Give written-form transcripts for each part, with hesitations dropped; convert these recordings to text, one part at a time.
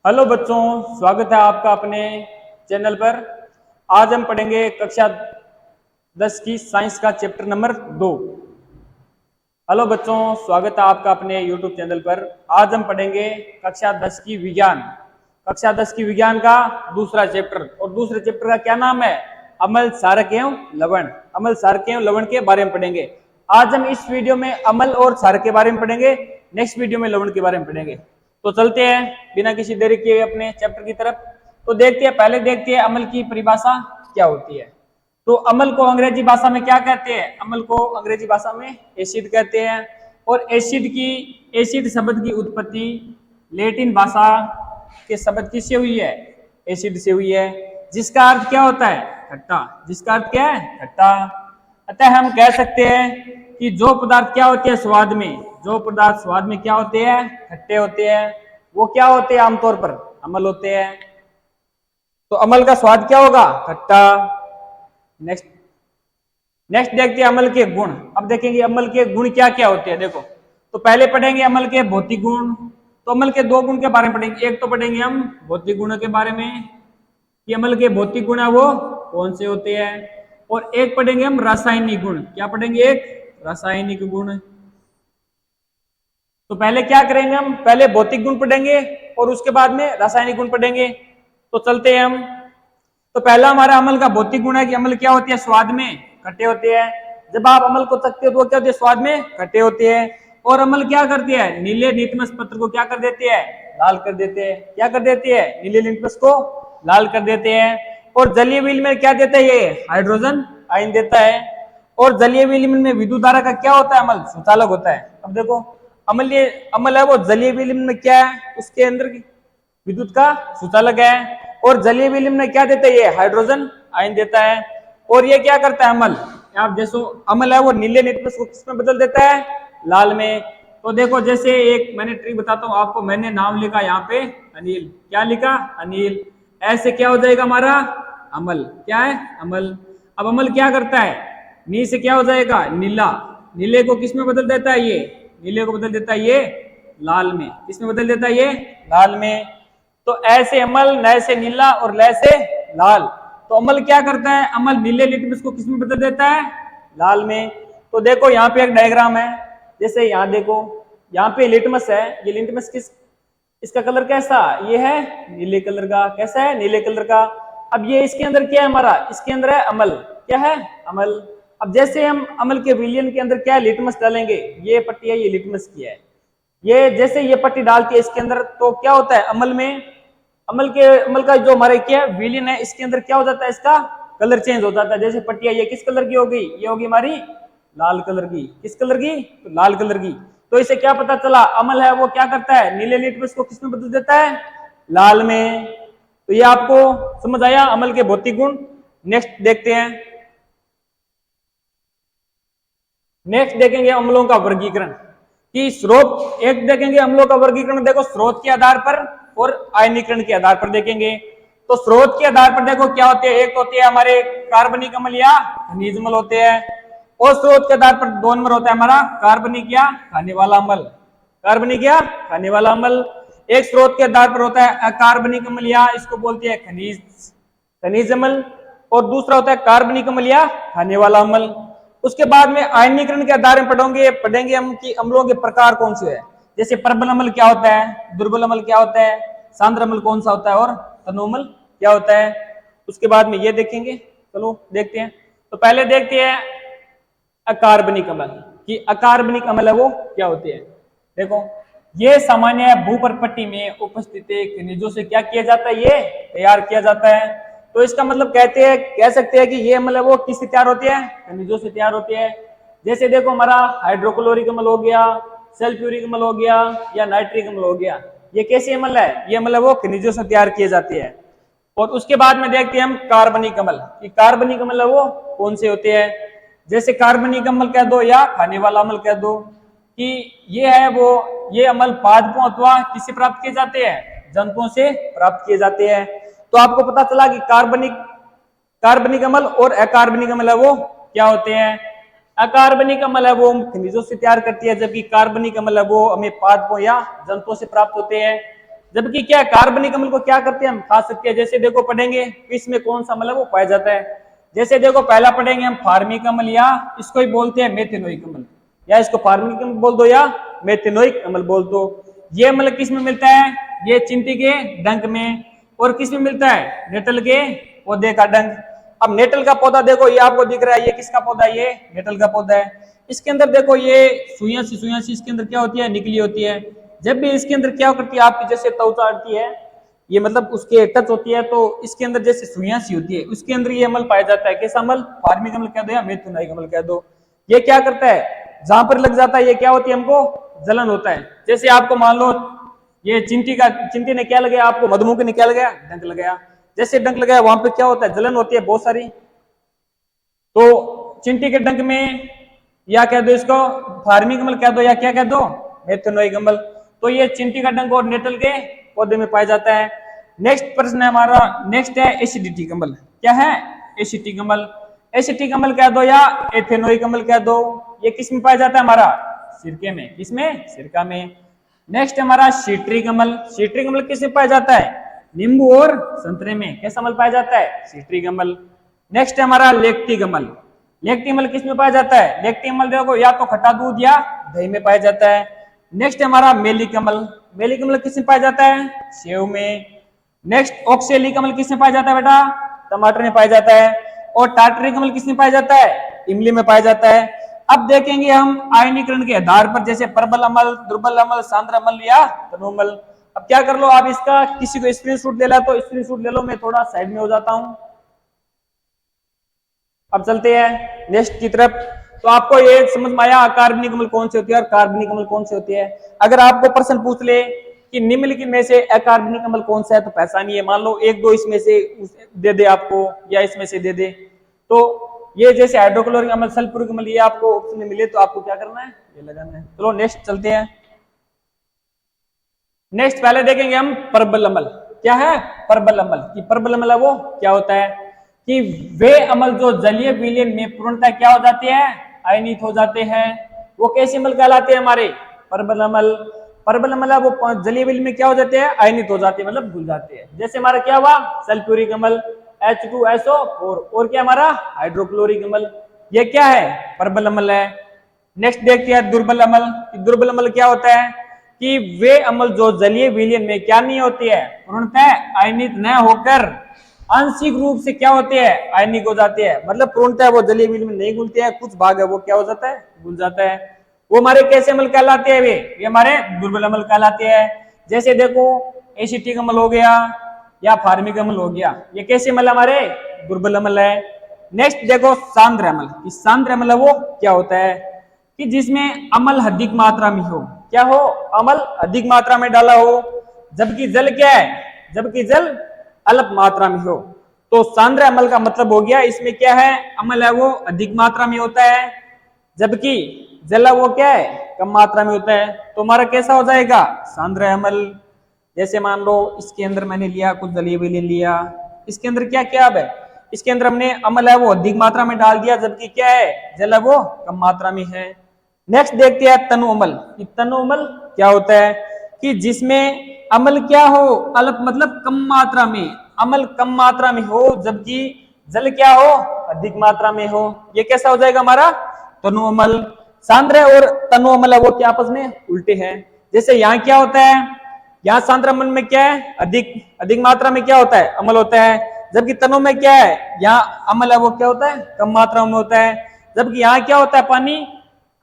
Hello बच्चों, स्वागत है आपका अपने चैनल पर। आज हम पढ़ेंगे कक्षा 10 की साइंस का चैप्टर नंबर 2। हेलो बच्चों, स्वागत है आपका अपने यूट्यूब चैनल पर। आज हम पढ़ेंगे कक्षा 10 की विज्ञान। कक्षा 10 की विज्ञान का दूसरा चैप्टर, और दूसरे चैप्टर का क्या नाम है? अम्ल, क्षारक एवं लवण। अम्ल, क्षारक एवं लवण के बारे में पढ़ेंगे। आज हम इस वीडियो में अम्ल और क्षारक के बारे में पढ़ेंगे, नेक्स्ट वीडियो में लवण के बारे में पढ़ेंगे। तो चलते हैं बिना किसी देरी के अपने चैप्टर की तरफ। तो देखते हैं, पहले देखते हैं अम्ल की परिभाषा क्या होती है। तो अम्ल को अंग्रेजी भाषा में क्या कहते हैं? अम्ल को अंग्रेजी भाषा में एसिड कहते हैं। और एसिड शब्द की उत्पत्ति लैटिन भाषा के शब्द किससे हुई है? एसिड से हुई है, जिसका अर्थ क्या होता है? खट्टा। जिसका अर्थ क्या है? खट्टा। अतः हम कह सकते हैं कि जो पदार्थ क्या होते हैं स्वाद में, जो पदार्थ स्वाद में क्या होते हैं? खट्टे होते हैं, वो क्या होते हैं? आमतौर पर अम्ल होते हैं। तो अम्ल का स्वाद क्या होगा? खट्टा। नेक्स्ट देखते हैं अम्ल के गुण। अब देखेंगे अम्ल के गुण क्या क्या होते हैं। देखो, तो पहले पढ़ेंगे अम्ल के भौतिक गुण। तो अम्ल के दो गुण के बारे में पढ़ेंगे। एक तो पढ़ेंगे हम भौतिक गुणों के बारे में कि अम्ल के भौतिक गुण है वो कौन से होते हैं, और एक पढ़ेंगे हम रासायनिक गुण। क्या पढ़ेंगे? एक रासायनिक गुण। तो पहले क्या करेंगे हम? पहले भौतिक गुण पढ़ेंगे और उसके बाद में रासायनिक गुण पढ़ेंगे। तो चलते हैं हम। तो पहला हमारा अम्ल का भौतिक गुण है कि अम्ल क्या होती है? स्वाद में खट्टे होते हैं। जब आप अम्ल को चखते हो तो क्या होते हैं? स्वाद में खट्टे होते हैं। और अम्ल क्या करती है? नीले लिटमस पत्र को क्या कर देते हैं? लाल कर देते हैं। क्या कर देते हैं? नीले लिटमस को लाल कर देते हैं। और जलीय विलयन में क्या देता है? ये हाइड्रोजन आयन देता है। और जलीय विलयन में विद्युत धारा का क्या होता है? अम्ल सुचालक होता है। अब देखो, अम्ल है वो जलीय विलयन में क्या है? उसके अंदर विद्युत का सुचालक है। और जलीय विलयन में क्या देता है? ये हाइड्रोजन आयन देता है। और ये क्या करता है अम्ल? आप जैसो अम्ल है वो नीले लिटमस को किसमें बदल देता है? लाल में। तो देखो, जैसे एक मैंने ट्रिक बताता हूं आपको। मैंने नाम लिखा यहाँ पे अनिल। क्या लिखा? अनिल। ऐसे क्या हो जाएगा हमारा? अम्ल। क्या है? अम्ल। अब अम्ल क्या करता है? नी से क्या हो जाएगा? नीला। नीले को किसमें बदल देता है? ये नीले को बदल देता है ये लाल में। किसमें बदल देता है? ये लाल में। तो ऐसे अम्ल, न से नीला और ल से लाल। तो अम्ल क्या करता है? अम्ल नीले लिटमस को किसमें बदल देता है? लाल में। तो देखो यहाँ पे एक डायग्राम है। जैसे यहाँ देखो, यहाँ पे लिटमस है। ये लिटमस इसका कलर कैसा? ये है नीले कलर का। कैसा है? नीले कलर का। अब ये इसके अंदर क्या है हमारा? इसके अंदर है अम्ल। क्या है? अम्ल। अब जैसे हम अम्ल के विलयन के अंदर क्या है? लिटमस डालेंगे। ये पट्टी है, ये लिटमस की है। ये जैसे ये पट्टी डालती है इसके अंदर, तो क्या होता है अम्ल में? अम्ल का जो हमारे क्या विलयन है, इसके अंदर क्या हो जाता है? इसका कलर चेंज हो जाता है। जैसे पट्टिया ये किस कलर की हो गई? ये होगी हमारी लाल कलर की। किस कलर की? तो लाल कलर की। तो इसे क्या पता चला? अम्ल है वो क्या करता है? नीले लिटमस को किसमें बदल देता है? लाल में। तो ये आपको समझ आया अम्ल के भौतिक गुण। नेक्स्ट देखते हैं। नेक्स्ट देखेंगे अम्लों का वर्गीकरण कि स्रोत। एक देखेंगे अम्लों का वर्गीकरण। देखो, स्रोत के आधार पर और आयनीकरण के आधार पर देखेंगे। तो स्रोत के आधार पर देखो क्या होते हैं। एक होते हैं हमारे कार्बनिक अम्ल या खनिज अम्ल होते हैं। और स्रोत के आधार पर दो नंबर होता है हमारा कार्बनिक या खाने वाला अम्ल। कार्बनिक या खाने वाला अम्ल। एक स्रोत के आधार पर होता है अकार्बनिक अम्ल या इसको बोलते हैं खनिज अम्ल। और दूसरा होता है कार्बनिक अम्ल या खाने वाला अम्ल। उसके बाद में आयनीकरण के आधार में पढ़ेंगे हम कि अम्लों के प्रकार कौन से है। जैसे प्रबल अम्ल क्या होता है, दुर्बल अम्ल क्या होता है, सांद्र अम्ल कौन सा होता है, और तनु अम्ल क्या होता है। उसके बाद में ये देखेंगे। चलो देखते हैं। तो पहले देखते हैं अकार्बनिक अम्ल कि अकार्बनिक अम्ल है वो क्या होते हैं। देखो, ये सामान्य भूपर्पट्टी में उपस्थित खनिजों से क्या किया जाता है? ये तैयार किया जाता है। तो इसका मतलब कह सकते हैं कि ये अम्ल है वो किससे तैयार होते हैं? खनिजों से तैयार होते हैं। जैसे देखो, हमारा हाइड्रोक्लोरिक अम्ल हो गया, सल्फ्यूरिक अम्ल हो गया, या नाइट्रिक अम्ल हो गया। ये कैसे अम्ल है? ये अम्ल है वो खनिजों से तैयार किए जाते हैं। और उसके बाद में देखते हैं हम कार्बनिक अम्ल कि कार्बनिक अम्ल है वो कौन से होते हैं। जैसे कार्बनिक अम्ल कह दो या खाने वाला अम्ल कह दो कि ये अम्ल पादपों अथवा किससे प्राप्त किए जाते हैं? जंतुओं से प्राप्त किए जाते हैं। तो आपको पता चला कि कार्बनिक अम्ल और अकार्बनिक अम्ल है वो क्या होते हैं। अकार्बनिक अम्ल है वो खनिजों से तैयार करती है, जबकि कार्बनिक अम्ल है वो हमें पादपों या जंतुओं से प्राप्त होते हैं। जबकि क्या कार्बनिक अम्ल को क्या करते हैं, हम खा सकते हैं। जैसे देखो पढ़ेंगे इसमें कौन सा अम्ल है वो पाया जाता है। जैसे देखो पहला पढ़ेंगे हम फार्मिक अम्ल, या इसको ही बोलते हैं मेथेनोइक अम्ल, या इसको फार्मिक अम्ल बोल दो या मेथेनोइक अम्ल बोल दो। ये अम्ल किस में मिलता है, ये चिंटी के डंक में। और किस में मिलता है, नेटल के पौधे का डंक। अब नेटल का पौधा देखो ये आपको दिख रहा है, ये किसका पौधा है, ये नेटल का पौधा है। इसके अंदर देखो ये सुइयां सी इसके अंदर क्या होती है, निकली होती है। जब भी इसके अंदर क्या करती है, आपकी जैसे त्वचा आती है, ये मतलब उसके टच होती है, तो इसके अंदर जैसे सुइयां सी होती है, उसके अंदर ये अम्ल पाया जाता है। कैसा अम्ल, फार्मिक अम्ल कह दो या मेथेनोइक अम्ल कह दो। ये क्या करता है, जहां पर लग जाता है ये क्या होती है, हमको जलन होता है। जैसे आपको मान लो ये चिंटी ने क्या लगाया, आपको मधुमक्खी ने क्या लगाया, डंक लगाया। जैसे डंक लगाया वहां पे क्या होता है, जलन होती है बहुत सारी। तो चिंटी के डंक में, या कह दो इसको फार्मिक अम्ल कह दो, या क्या कह दो, मेथेनोइक अम्ल। तो ये चिंटी का डंक और नेटल के पौधे में पाया जाता है। नेक्स्ट प्रश्न है हमारा, नेक्स्ट है एसिडिक अम्ल। क्या है, एसिटिक अम्ल। एसिटिक अम्ल कह दो या एथेनोइक अम्ल कह दो। ये किस में पाया जाता है, हमारा सिरके में। किसमें, सिरका में। नेक्स्ट हमारा सिट्रिक अम्ल। सिट्रिक अम्ल किस में पाया जाता है, नींबू और संतरे में। कैसा अम्ल पाया जाता है, सिट्रिक अम्ल। नेक्स्ट है हमारा लैक्टिक अम्ल। लैक्टिक अम्ल किस में पाया जाता है, लैक्टिक अम्ल देखो या तो खट्टा दूध या दही में पाया जाता है। नेक्स्ट हमारा मेलिक अम्ल। मेलिक अम्ल किस में पाया जाता है, सेव में। नेक्स्ट ऑक्सेलिक अम्ल किस में पाया जाता है बेटा, टमाटर में पाया जाता है। और टार्टरिक अम्ल किस में पाया जाता है, इमली में पाया जाता है। अब देखेंगे हम आयनीकरण के आधार पर, जैसे प्रबल अम्ल, दुर्बल अम्ल, सांद्र अम्ल या तनु अम्ल। अब क्या कर लो आप, इसका किसी को स्क्रीनशॉट ले ला तो स्क्रीनशॉट ले लो, मैं थोड़ा साइड में हो जाता हूं। अब चलते हैं नेक्स्ट की तरफ। तो आपको ये समझ में आया कार्बनिक अम्ल कौन से होती है और कार्बनिक अम्ल कौन से होती है। अगर आपको प्रश्न पूछ ले कि निम्नलिखित में से अकार्बनिक अम्ल कौन सा है, तो पहचानिए। मान लो एक दो इसमें से दे दे आपको, या इसमें से दे दे, तो ये जैसे हाइड्रोक्लोरिक अम्ल, सल्फ्यूरिक अम्ल, ये आपको ऑप्शन में मिले तो आपको क्या करना है, ये लगाना है। चलो नेक्स्ट चलते हैं। नेक्स्ट पहले देखेंगे हम प्रबल अम्ल। क्या है, प्रबल अम्ल। कि प्रबल अम्ल है वो क्या होता है, कि वे अम्ल जो जलीय विलयन में पूर्णतः क्या हो जाते हैं, आयनित हो जाते हैं। वो कैसे अम्ल कहलाते हैं, हमारे प्रबल अम्ल। प्रबल अम्ल है वो जलीय विलयन में क्या हो जाते हैं, आयनित हो जाते हैं, मतलब घुल जाते हैं। जैसे हमारा क्या हुआ, सल्फ्यूरिक अम्ल H2SO4, और क्या हमारा हाइड्रोक्लोरिक अम्ल। ये क्या है, प्रबल अम्ल है। नेक्स्ट देखते हैं दुर्बल अम्ल। दुर्बल अम्ल क्या होता है, कि वे अम्ल जो जलीय विलयन में क्या नहीं होती है, पूर्णतः आयनित न होकर आंशिक रूप से क्या होते हैं, आयनिक हो जाते हैं। मतलब पूर्णतः वो जलीय विलयन में नहीं घुलते हैं, कुछ भाग है वो क्या हो जाता है, घुल जाता है। वो हमारे कैसे अम्ल कहलाते हैं, वे हमारे दुर्बल अम्ल कहलाते हैं। जैसे देखो एसिटिक अम्ल हो गया या फार्मिक अम्ल हो गया, ये कैसे अम्ल हमारे दुर्बल अम्ल है। नेक्स्ट देखो सांद्र अम्ल। सांद्र अम्ल वो क्या होता है, कि जिसमें अम्ल अधिक मात्रा में हो। क्या हो, अम्ल अधिक मात्रा में डाला हो, जबकि जल क्या है, जबकि जल अल्प मात्रा में हो। तो सांद्र अम्ल का मतलब हो गया, इसमें क्या है, अम्ल है वो अधिक मात्रा में होता है, जबकि जल है वो क्या है, कम मात्रा में होता है। तो हमारा कैसा हो जाएगा, सांद्र अम्ल। जैसे मान लो इसके अंदर मैंने लिया कुछ जलीय विलयन लिया, इसके अंदर क्या क्या है, इसके अंदर हमने अम्ल है वो अधिक मात्रा में डाल दिया, जबकि क्या है, जल है वो कम मात्रा में है। नेक्स्ट देखते हैं तनु अम्ल। तनु अम्ल क्या होता है, कि जिसमें अम्ल क्या हो, अल्प मतलब कम मात्रा में, अम्ल कम मात्रा में हो, जबकि जल क्या हो, अधिक मात्रा में हो। ये कैसा हो जाएगा हमारा तनु अम्ल। सांद्र और तनु अम्ल वो क्या आपस में उल्टे हैं। जैसे यहाँ क्या होता है, यहाँ सांद्र अम्ल में क्या है, अधिक मात्रा में क्या होता है, अम्ल होता है, जबकि तनु में क्या है, यहाँ अम्ल है वो क्या होता है, कम मात्रा में होता है। जबकि यहाँ क्या होता है, पानी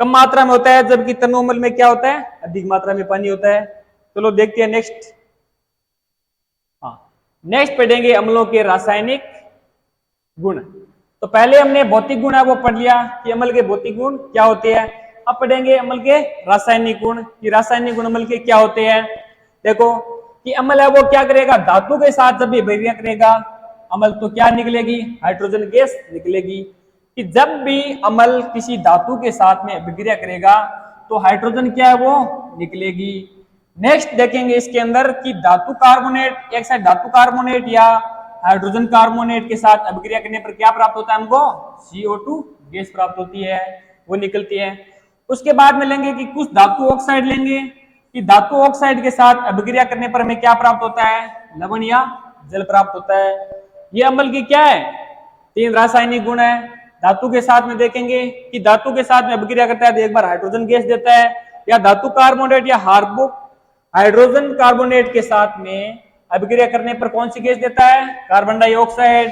कम मात्रा में होता है, जबकि तनु अम्ल में क्या होता है, अधिक मात्रा में पानी होता है। चलो देखते हैं नेक्स्ट। हाँ, नेक्स्ट पढ़ेंगे अम्लों के रासायनिक गुण। तो पहले हमने भौतिक गुण है वो पढ़ लिया, कि अम्ल के भौतिक गुण क्या होते हैं। अब पढ़ेंगे अम्ल के रासायनिक गुण, कि रासायनिक गुण अम्ल के क्या होते हैं। देखो कि अम्ल है वो क्या करेगा, धातु के साथ जब अभिक्रिया करेगा अम्ल, तो क्या निकलेगी, हाइड्रोजन गैस निकलेगी। कि जब भी अम्ल किसी धातु के साथ में अभिक्रिया करेगा तो हाइड्रोजन क्या है वो निकलेगी। नेक्स्ट देखेंगे इसके अंदर, कि धातु कार्बोनेट, एक साइड धातु कार्बोनेट या हाइड्रोजन कार्बोनेट के साथ अभिक्रिया करने पर क्या प्राप्त होता है, हमको CO2 गैस प्राप्त होती है, वो निकलती है। उसके बाद में लेंगे कि कुछ धातु ऑक्साइड लेंगे, कि धातु ऑक्साइड के साथ अभिक्रिया करने पर हमें क्या प्राप्त होता है, लवण या जल प्राप्त होता है। ये अम्ल की क्या है, 3 रासायनिक गुण है। धातु के साथ में देखेंगे कि धातु के साथ में अभिक्रिया करता है तो एक बार हाइड्रोजन गैस देता है, या धातु कार्बोनेट या हाइड्रोजन कार्बोनेट के साथ में अभिक्रिया करने पर कौन सी गैस देता है, कार्बन डाइऑक्साइड।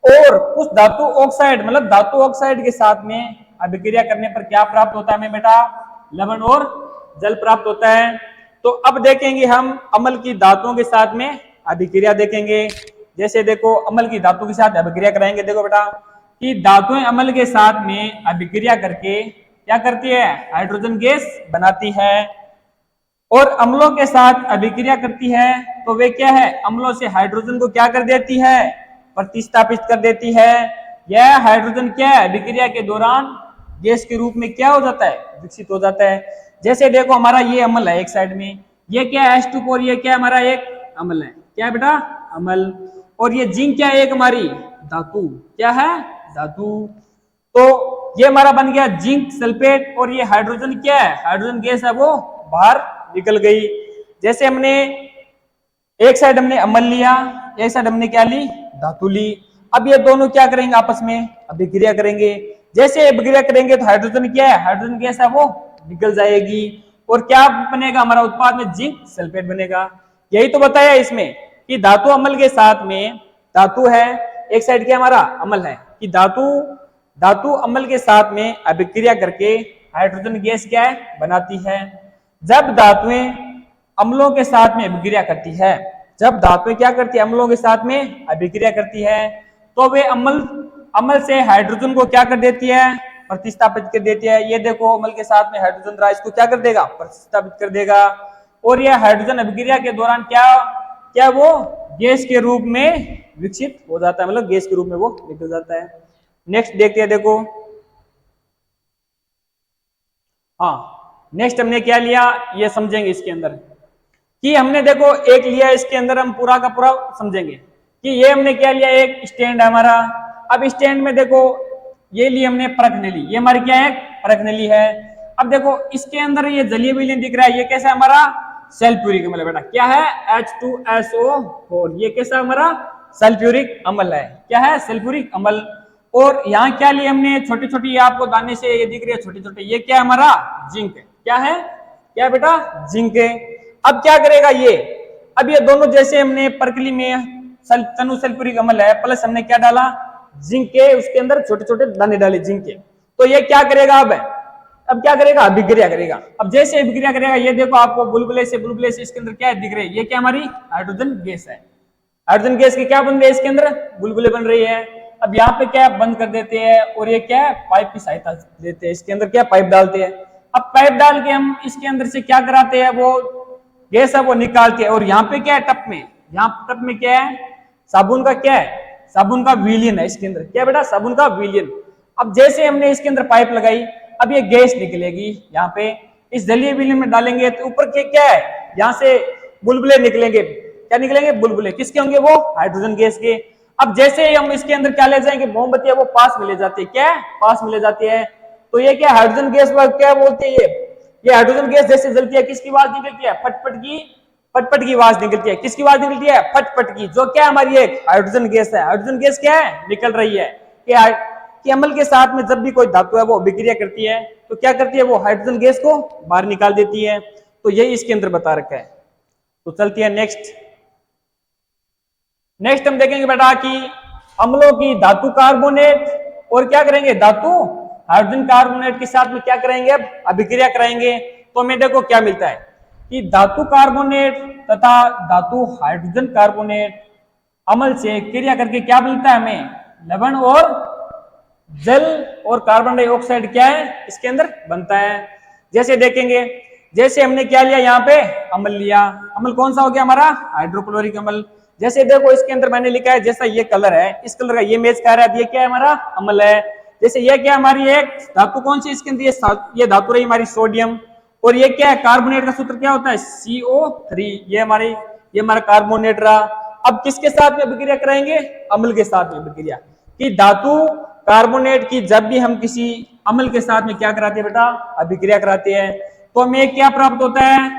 और उस धातु ऑक्साइड मतलब धातु ऑक्साइड के साथ में अभिक्रिया करने पर क्या प्राप्त होता है हमें बेटा, लवण और जल प्राप्त होता है। तो अब देखेंगे हम अम्ल की धातुओं के साथ में अभिक्रिया देखेंगे। जैसे देखो अम्ल की धातु के साथ अभिक्रिया कराएंगे, देखो बेटा कि धातुएं अम्ल के साथ में अभिक्रिया करके क्या करती है, हाइड्रोजन गैस बनाती है। और अम्लों के साथ अभिक्रिया करती है तो वे क्या है, अम्लों से हाइड्रोजन को क्या कर देती है, प्रतिस्थापित कर देती है। यह हाइड्रोजन क्या है, अभिक्रिया के दौरान गैस के रूप में क्या हो जाता है, विकसित हो जाता है। जैसे देखो हमारा ये अम्ल है एक साइड में, ये क्या है H2 ये क्या हमारा एक अम्ल है, क्या है बेटा, अम्ल। और ये जिंक क्या है, एक हमारी धातु, क्या है, धातु। तो ये हमारा बन गया जिंक सल्फेट, और ये हाइड्रोजन क्या है, हाइड्रोजन गैस है वो बाहर निकल गई। जैसे हमने एक साइड हमने अम्ल लिया, एक साइड हमने क्या ली, धातु ली। अब ये दोनों क्या करेंगे, आपस में अभिक्रिया करेंगे। जैसे अभिक्रिया करेंगे तो हाइड्रोजन क्या है, हाइड्रोजन गैस है वो निकल जाएगी, और क्या बनेगा हमारा उत्पाद में, जिंक सल्फेट बनेगा। यही तो बताया इसमें कि धातु अम्ल के साथ में, धातु है एक साइड क्या हमारा अम्ल है, कि धातु अम्ल के साथ में अभिक्रिया करके हाइड्रोजन गैस क्या है, बनाती है। जब धातुएं अम्लों के साथ में अभिक्रिया करती है, जब धातुएं क्या करती है, अम्लों के साथ में अभिक्रिया करती है, तो वे अम्ल से हाइड्रोजन को क्या कर देती है, प्रतिस्थापित कर देती है। ये देखो अम्ल के साथ में हाइड्रोजन रहा, इसको क्या कर देगा, प्रतिस्थापित कर देगा। और यह हाइड्रोजन अभिक्रिया के दौरान क्या वो गैस के रूप में विकसित हो जाता है, मतलब गैस के रूप में वो निकल जाता है। नेक्स्ट देखते हैं, देखो हाँ नेक्स्ट हमने क्या लिया ये समझेंगे। इसके अंदर कि हमने देखो एक लिया, इसके अंदर हम पूरा का पूरा समझेंगे कि ये हमने क्या लिया, एक स्टैंड है हमारा। अब स्टैंड में देखो ये ली हमने परख नली, ये हमारी क्या है, परख नली है। अब देखो इसके अंदर ये जलीय विलयन दिख रहा है, ये कैसा है हमारा, सल्फ्यूरिक अम्ल है बेटा, क्या है, H2SO4, ये कैसा हमारा सल्फ्यूरिक अम्ल है, क्या है, सल्फ्यूरिक अम्ल। और यहाँ क्या लिए हमने, छोटी छोटी आपको दाने से ये दिख रही है छोटे छोटे, ये क्या है हमारा, जिंक है, क्या है, क्या है बेटा, जिंक है। अब क्या करेगा ये, अब ये दोनों जैसे हमने परकली में तनु सल्फ्यूरिक अम्ल है, प्लस हमने क्या डाला, जिंक के, उसके अंदर छोटे छोटे दाने डाले जिंक के, तो ये क्या करेगा, अब क्या करेगा, अभिक्रिया करेगा। अब जैसे अभिक्रिया करेगा, ये देखो आपको बुलबुले से इसके अंदर क्या दिख रहे हैं, ये क्या हमारी हाइड्रोजन गैस है। हाइड्रोजन गैस के क्या बन रहे हैं, इसके अंदर बुलबुले बन रही है। अब यहाँ पे क्या बंद कर देते हैं, और ये क्या है, पाइप की सहायता देते हैं, इसके अंदर क्या पाइप डालते हैं। अब पाइप डाल के हम इसके अंदर से क्या कराते हैं, वो गैस है वो निकालते हैं। और यहाँ पे क्या है, टप में, यहाँ टप में क्या है, साबुन का क्या है, साबुन का विलयन है, इसके अंदर क्या बेटा, साबुन का विलयन। अब जैसे हमने इसके अंदर पाइप लगाई, अब ये गैस निकलेगी, यहाँ पे इस जलीय विलयन में डालेंगे तो ऊपर के क्या है, यहाँ से बुलबुले निकलेंगे, क्या निकलेंगे, बुलबुले, किसके होंगे, वो हाइड्रोजन गैस के। अब जैसे हम इसके अंदर क्या ले जाएंगे, मोमबत्ती है वो पास में ले जाती है, क्या है, पास में ले जाती है। तो ये क्या हाइड्रोजन गैस क्या बोलते हैं, ये हाइड्रोजन गैस जैसे जलती है, किसकी आवाज निकलती है, फटफट की आवाज निकलती है, किसकी आवाज निकलती है, फटफट की, जो क्या हमारी एक हाइड्रोजन गैस है। हाइड्रोजन गैस क्या है, निकल रही है कि अम्ल के साथ में जब भी कोई धातु है वो अभिक्रिया करती है तो क्या करती है, वो हाइड्रोजन गैस को बाहर निकाल देती है। तो यही इसके अंदर बता रखा है। तो चलती है नेक्स्ट हम देखेंगे बेटा कि अम्लों की धातु कार्बोनेट और क्या करेंगे, धातु हाइड्रोजन कार्बोनेट के साथ में क्या करेंगे, अब अभिक्रिया कराएंगे। तो हमें देखो क्या मिलता है कि धातु कार्बोनेट तथा धातु हाइड्रोजन कार्बोनेट अम्ल से क्रिया करके क्या मिलता है हमें, लवण और जल और कार्बन डाइऑक्साइड क्या है इसके अंदर बनता है। जैसे देखेंगे, जैसे हमने क्या लिया, यहाँ पे अम्ल लिया, अम्ल कौन सा हो गया हमारा, हाइड्रोक्लोरिक अम्ल। जैसे देखो इसके अंदर मैंने लिखा है, जैसा ये कलर है, इस कलर का ये मैच कर रहा है, ये क्या है हमारा अम्ल है। जैसे ये क्या हमारी एक धातु कौन सी इसके अंदर, ये धातु रही हमारी सोडियम, और ये क्या है, कार्बोनेट का सूत्र क्या होता है, CO3, ये हमारा कार्बोनेट रहा। अब किसके साथ में अभिक्रिया कराएंगे, अम्ल के साथ में अभिक्रिया, कि धातु कार्बोनेट की जब भी हम किसी अम्ल के साथ में क्या कराते हैं बेटा, अभिक्रिया कराते हैं, तो हमें क्या प्राप्त होता है,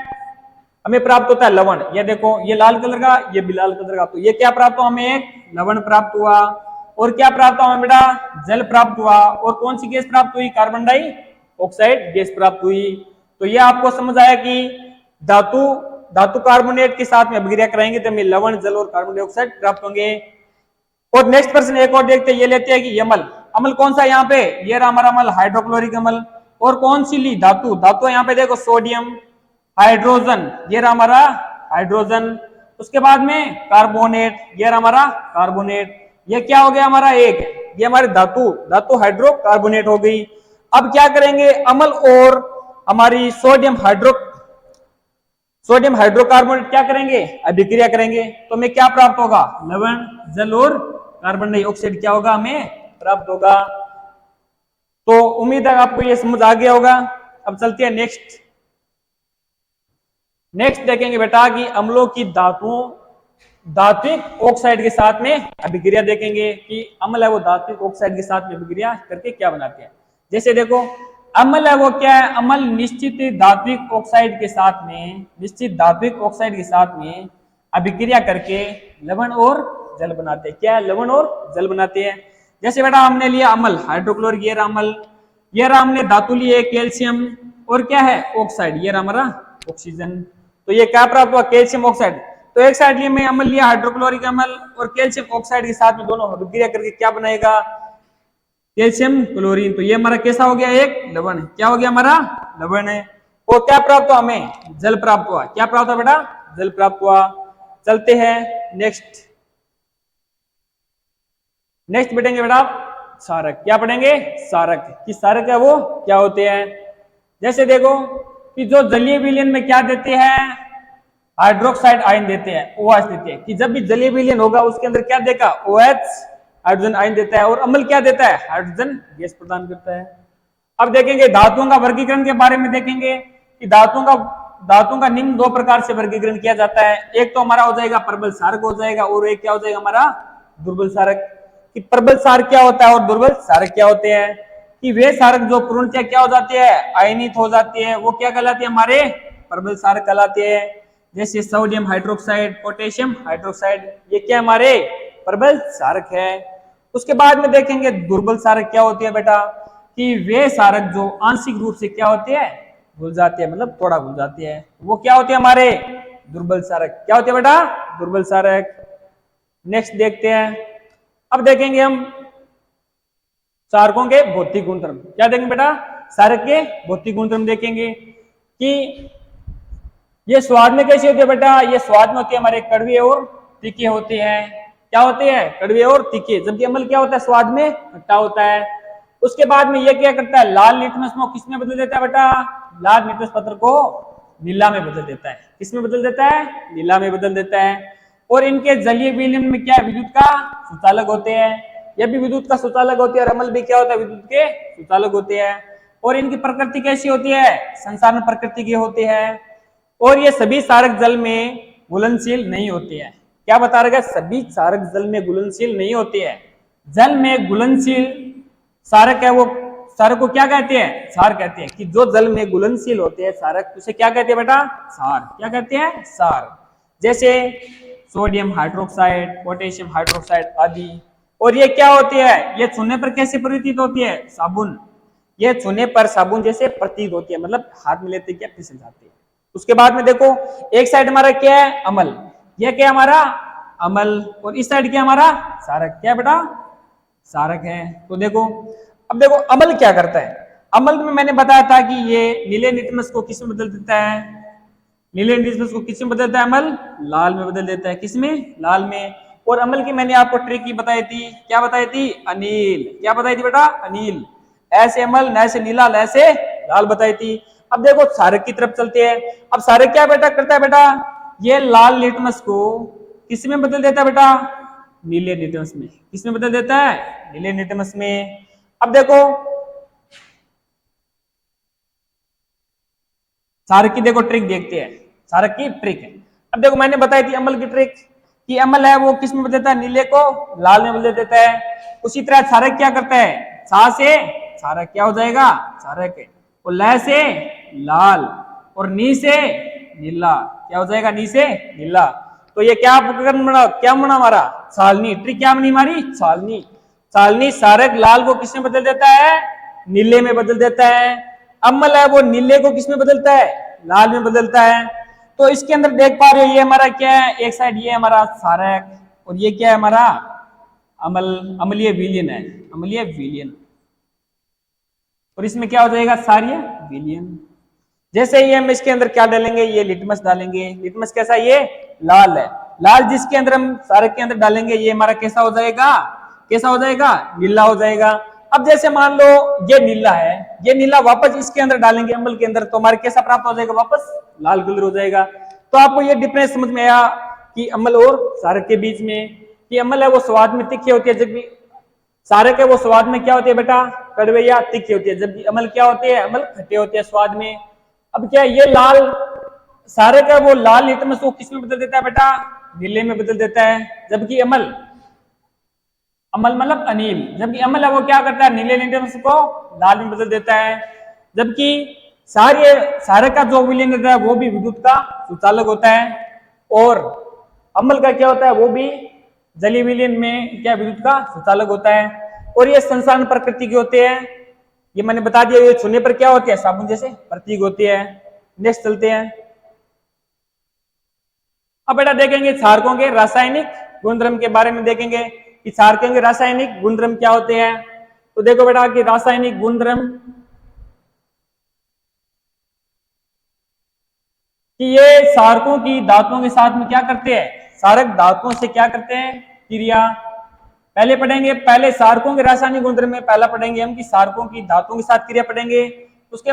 हमें प्राप्त होता है लवण। ये देखो ये लाल कलर का, ये भी लाल कलर का, तो ये क्या प्राप्त हुआ हमें? एक लवण प्राप्त हुआ। और क्या प्राप्त हुआ बेटा? जल प्राप्त हुआ। और कौन सी गैस प्राप्त हुई? कार्बन डाइऑक्साइड गैस प्राप्त हुई। तो ये आपको समझ आया कि धातु धातु कार्बोनेट के साथ में अभिक्रिया कराएंगे तो हमें लवण, जल और कार्बन डाइऑक्साइड प्राप्त होंगे। और नेक्स्ट प्रश्न एक और देखते हैं, ये लेते हैं कि अम्ल, अम्ल कौन सा यहाँ पे? ये रहा हमारा अम्ल हाइड्रोक्लोरिक अम्ल। और कौन सी ली? धातु, धातु यहाँ पे देखो सोडियम, हाइड्रोजन, ये रहा हमारा हाइड्रोजन। उसके बाद में कार्बोनेट, ये रहा हमारा कार्बोनेट। ये क्या हो गया हमारा? एक, ये हमारी धातु, धातु हाइड्रोकार्बोनेट हो गई। अब क्या करेंगे? अम्ल और हमारी सोडियम हाइड्रोकार्बोनेट क्या करेंगे? अभिक्रिया करेंगे। तो हमें क्या प्राप्त होगा? लवण, जल और कार्बन डाइऑक्साइड क्या होगा? हमें प्राप्त होगा। तो उम्मीद है आपको ये समझ आ गया होगा। अब चलते हैं नेक्स्ट देखेंगे बेटा कि अम्लों की धात्विक ऑक्साइड के साथ में अभिक्रिया देखेंगे कि अम्ल है वो धात्विक ऑक्साइड के साथ में अभिक्रिया करके क्या बनाते हैं। जैसे देखो अम्ल है वो क्या है? अम्ल निश्चित धात्विक ऑक्साइड के साथ में अभिक्रिया करके लवण और जल बनाते हैं। क्या है? लवण और जल बनाते हैं। जैसे बेटा हमने लिया अम्ल हाइड्रोक्लोरिक, ये रहा अम्ल, ये रहा हमने धातु लिए कैल्शियम, और क्या है? ऑक्साइड, ये रहा हमारा ऑक्सीजन। तो ये क्या प्राप्त हुआ? Calcium oxide. तो एक साइड लिए में अम्ल लिया हाइड्रोक्लोरिक अम्ल और कैल्शियम ऑक्साइड के साथ में दोनों अभिक्रिया करके क्या बनाएगा? Calcium chlorine. तो ये हमारा कैसा हो गया? एक लवण। क्या हो गया? हमारा लवण है। और क्या प्राप्त हुआ हमें? जल प्राप्त हुआ। क्या प्राप्त हुआ बेटा? जल प्राप्त हुआ। चलते हैं नेक्स्ट बैठेंगे बेटा सारक। क्या पढ़ेंगे? सारक। कि सारक है वो क्या होते हैं? जैसे देखो कि जो जलीय विलयन में क्या देते हैं? हाइड्रोक्साइड आयन देते हैं, OH देते हैं। कि जब भी जलीय विलयन होगा उसके अंदर क्या देगा? OH हाइड्रोजन आयन देता है। और अम्ल क्या देता है? हाइड्रोजन गैस प्रदान करता है। अब देखेंगे धातुओं का वर्गीकरण के बारे में देखेंगे कि धातुओं का निम्न दो प्रकार से वर्गीकरण किया जाता है। एक तो हमारा हो जाएगा प्रबल सारक हो जाएगा, और एक क्या हो जाएगा हमारा? दुर्बल सारक। कि प्रबल सारक क्या होता है और दुर्बल सारक क्या होते हैं? कि वे सारक जो पूर्णतः क्या हो जाते हैं? आयनित हो जाते हैं, वो क्या कहलाते हैं? हमारे प्रबल सारक कहलाते हैं। जैसे सोडियम हाइड्रोक्साइड, पोटेशियम हाइड्रोक्साइड, ये क्या हमारे प्रबल सारक है। उसके बाद में देखेंगे दुर्बल सारक क्या होती है बेटा? कि वे सारक जो आंशिक रूप से क्या होते हैं? घुल जाते हैं, मतलब थोड़ा घुल जाते हैं, वो क्या होते हैं? हमारे दुर्बल सारक। क्या होते हैं बेटा? दुर्बल सारक। नेक्स्ट देखते हैं। अब देखेंगे हम सारकों के भौतिक गुणधर्म। क्या देखेंगे बेटा? सारक के भौतिक गुणधर्म देखेंगे कि ये स्वाद में कैसे होते हैं बेटा? ये स्वाद में होते हैं हमारे कड़वे और तीखे होते हैं। क्या होते हैं? कड़वे और तीखे। जबकि अम्ल क्या होता है? स्वाद में खट्टा होता है। उसके बाद में ये क्या करता है? लाल लिटमस को किसमें बदल देता है बेटा? लाल लिटमस पत्र को नीला में बदल देता है। किसमें बदल देता है? नीला में बदल देता है। और इनके जलीय विलयन में क्या है? विद्युत का सुचालक होते हैं। ये भी विद्युत का सुचालक होते हैं और अम्ल भी क्या होता है? विद्युत के सुचालक होते हैं। और इनकी प्रकृति कैसी होती है? संसारण प्रकृति के होते हैं। और ये सभी सारक जल में घुलनशील नहीं होते हैं। क्या बता रहा है? सभी सारक जल में घुलनशील नहीं होते हैं। जल में घुलनशील सारक है वो सारक को क्या कहते हैं? सार कहते हैं। कि जो जल में घुलनशील होते हैं सारक, उसे क्या कहते हैं बेटा? सार। क्या कहते हैं? सार। जैसे सोडियम हाइड्रोक्साइड, पोटेशियम हाइड्रोक्साइड आदि। और ये क्या होती है? ये छूने पर कैसे प्रतीत होती है? साबुन। ये छूने पर साबुन जैसे प्रतीत होती है, मतलब हाथ में लेते क्या फिसल जाती है। उसके बाद में देखो एक साइड हमारा क्या है? अम्ल। ये क्या हमारा? अम्ल। और इस साइड क्या हमारा? सारक। क्या बेटा? सारक है। तो देखो अब देखो अम्ल क्या करता है। अम्ल में मैंने बताया था कि ये नीले लिटमस को किसमें बदल देता है? नीले लिटमस को किसमें बदल देता है? अम्ल लाल में बदल देता है। किसमें? लाल में। और अम्ल की मैंने आपको ट्रिक की बताई थी। क्या बताई थी? अनील। क्या बताई थी बेटा? अनील। ऐसे अम्ल, न से नीला, न से लाल बताई थी। अब देखो सारक की तरफ चलते हैं। अब सारक क्या बेटा करता है बेटा? ये लाल लिटमस को किसमें बदल देता है बेटा? नीले लिटमस में। किसमें बदल देता है? नीले लिटमस में। अब देखो सारक की देखो ट्रिक देखते हैं। सारक की ट्रिक है। अब देखो मैंने बताई थी अम्ल की ट्रिक कि अम्ल है वो किसमें बदल देता है? नीले को लाल में बदल देता है। उसी तरह सारक क्या करता है? सा से सारक क्या हो जाएगा? सारक। और ल से लाल और नी से नीला क्या हो जाएगा, नी से नीला। तो ये क्या बना, क्या बना हमारा, छालनी। ट्रिक क्या बनी हमारी, छालनी। छालनी सारक लाल को किसमें बदल देता है, नीले में बदल देता है। अम्ल है वो नीले को किसमें बदलता है, लाल में बदलता है। तो इसके अंदर देख पा रहे हो ये हमारा क्या है, एक साइड ये हमारा सारक और ये क्या है हमारा अम्ल, अम्लीय विलयन है, अम्लीय विलयन। और इसमें क्या हो जाएगा, क्षारीय विलयन। जैसे ही हम इसके अंदर क्या डालेंगे, ये लिटमस डालेंगे। लिटमस कैसा, ये लाल है। लाल जिसके अंदर हम सारक के अंदर डालेंगे ये हमारा कैसा हो जाएगा, कैसा हो जाएगा, नीला हो जाएगा। अब जैसे मान लो ये नीला है, ये नीला वापस इसके अंदर डालेंगे अम्ल के अंदर, तो हमारे कैसा प्राप्त हो जाएगा, वापस लाल कलर हो जाएगा। तो आपको ये डिफरेंस समझ में आया कि अम्ल और सारक के बीच में, कि अम्ल है वो स्वाद में तीखी होती है, जबकि सारक है वो स्वाद में क्या होती है बेटा, कड़वे या तीखी होती है। जबकि अम्ल क्या होती है, अम्ल खट्टे होते हैं स्वाद में। अब क्या ये लाल सारक है वो लाल लिटमस को किस में बदल देता है बेटा, नीले में बदल देता है। जबकि अम्ल, अम्ल मतलब अनिल, जबकि अम्ल है वो क्या करता है, नीले लिटमस को लाल में बदल देता है। जबकि सारक का जो विलयन होता है वो भी विद्युत का सुचालक होता है, और अम्ल का क्या होता है, वो भी जलीय विलयन में क्या विद्युत का सुचालक होता है। और ये संसारण प्रकृति के होते हैं, ये मैंने बता दिया। ये छूने पर क्या होते हैं, साबुन जैसे प्रतीक होते हैं। नेक्स्ट चलते हैं। अब बेटा देखेंगे क्षारकों के रासायनिक गुणधर्म के बारे में देखेंगे कि क्षारकों के रासायनिक गुणधर्म क्या होते हैं। तो देखो बेटा कि रासायनिक गुणधर्म कि ये क्षारकों की धातुओं के साथ में क्या करते हैं, क्षारक धातुओं से क्या करते हैं, क्रिया। पहले पढ़ेंगे, पहले क्षारकों के रासायनिक गुणधर्म में पहला पढ़ेंगे हम कि क्षारकों की धातुओं के साथ क्रिया पढ़ेंगे। उसके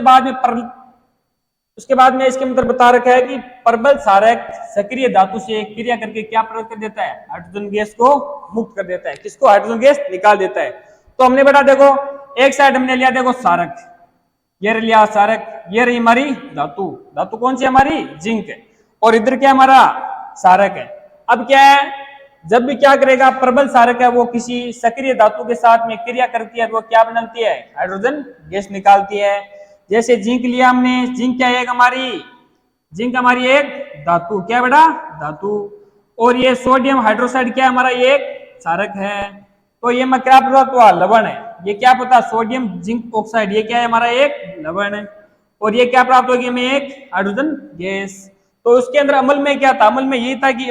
बाद में इसके मतलब बता रखा है कि प्रबल क्षारक सक्रिय धातु से क्रिया करके क्या प्रयोग कर देता है, हाइड्रोजन गैस को मुक्त कर देता है। किसको, हाइड्रोजन गैस निकाल देता है। तो हमने बेटा देखो एक साइड हमने लिया, देखो क्षारक, ये लिया क्षारक, ये रही हमारी धातु। धातु कौन सी हमारी, जिंक है। और इधर क्या हमारा क्षारक है। अब क्या है, जब भी क्या करेगा, प्रबल क्षारक है वो किसी सक्रिय धातु के साथ में क्रिया करती है तो वो क्या बनाती है, हाइड्रोजन गैस निकालती है। जैसे जिंक लिया हमने, जिंक क्या है, जिंक हमारी एक धातु, क्या बेटा, धातु। और ये सोडियम हाइड्रोक्साइड क्या है हमारा, ये एक क्षारक है। तो ये मैं क्या पता हुआ, लवण है। ये क्या पता, सोडियम जिंक ऑक्साइड, ये क्या है हमारा, एक लवण है। और ये क्या प्राप्त होगी हमें, एक हाइड्रोजन गैस। तो उसके अंदर अम्ल में क्या था, अम्ल में यही था कि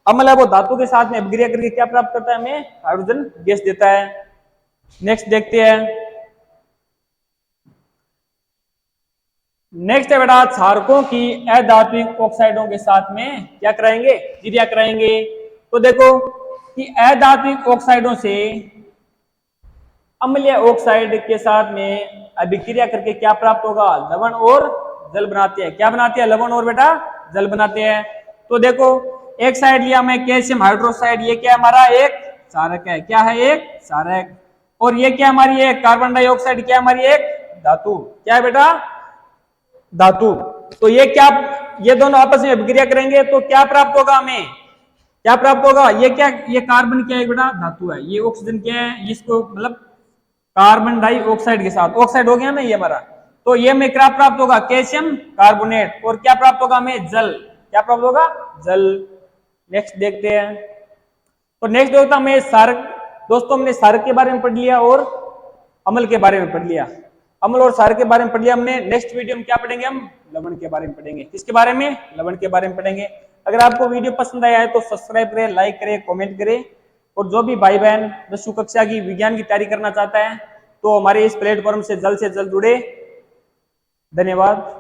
अम्ल है वो धातु के साथ में अभिक्रिया करके क्या प्राप्त करता है, हमें हाइड्रोजन गैस देता है। नेक्स्ट देखते हैं। नेक्स्ट है बेटा क्षारकों की अधात्विक ऑक्साइडों के साथ में क्या कराएंगे, क्रिया कराएंगे। तो देखो कि अधात्विक ऑक्साइडों से अम्लीय ऑक्साइड के साथ में अभिक्रिया करके क्या प्राप्त होगा, लवण और जल बनाते हैं। क्या बनाते हैं, लवण और बेटा जल बनाते हैं। तो देखो एक साइड लिया मैं कैल्शियम हाइड्रोक्साइड, ये क्या हमारा एक क्षारक है, क्या है, एक क्षारक। और ये क्या हमारी एक कार्बन डाइऑक्साइड, क्या हमारी एक धातु, क्या है बेटा, धातु। तो ये क्या, ये दोनों आपस में अभिक्रिया करेंगे तो क्या प्राप्त होगा, हमें क्या प्राप्त होगा, ये क्या, ये कार्बन क्या है बेटा, धातु है। ये ऑक्सीजन क्या है, इसको मतलब कार्बन डाइऑक्साइड के साथ ऑक्साइड हो गया ना ये हमारा। तो ये में क्या प्राप्त होगा, कैल्शियम कार्बोनेट। और क्या प्राप्त होगा हमें, जल। क्या प्राप्त होगा, जल। नेक्स्ट देखते हैं। तो नेक्स्ट देखता हमें क्षारक। दोस्तों हमने क्षारक के बारे में पढ़ लिया और अम्ल के बारे में पढ़ लिया, अम्ल और क्षारक के बारे में पढ़ लिया हमने। नेक्स्ट वीडियो में क्या पढ़ेंगे, हम लवण के बारे में पढ़ेंगे। किसके बारे में, लवण के बारे में पढ़ेंगे। अगर आपको वीडियो पसंद आया है तो सब्सक्राइब करें, लाइक करें, कमेंट करें। और जो भी भाई बहन 10वीं कक्षा की विज्ञान की तैयारी करना चाहता है तो हमारे इस प्लेटफॉर्म से जल्द जुड़े। धन्यवाद।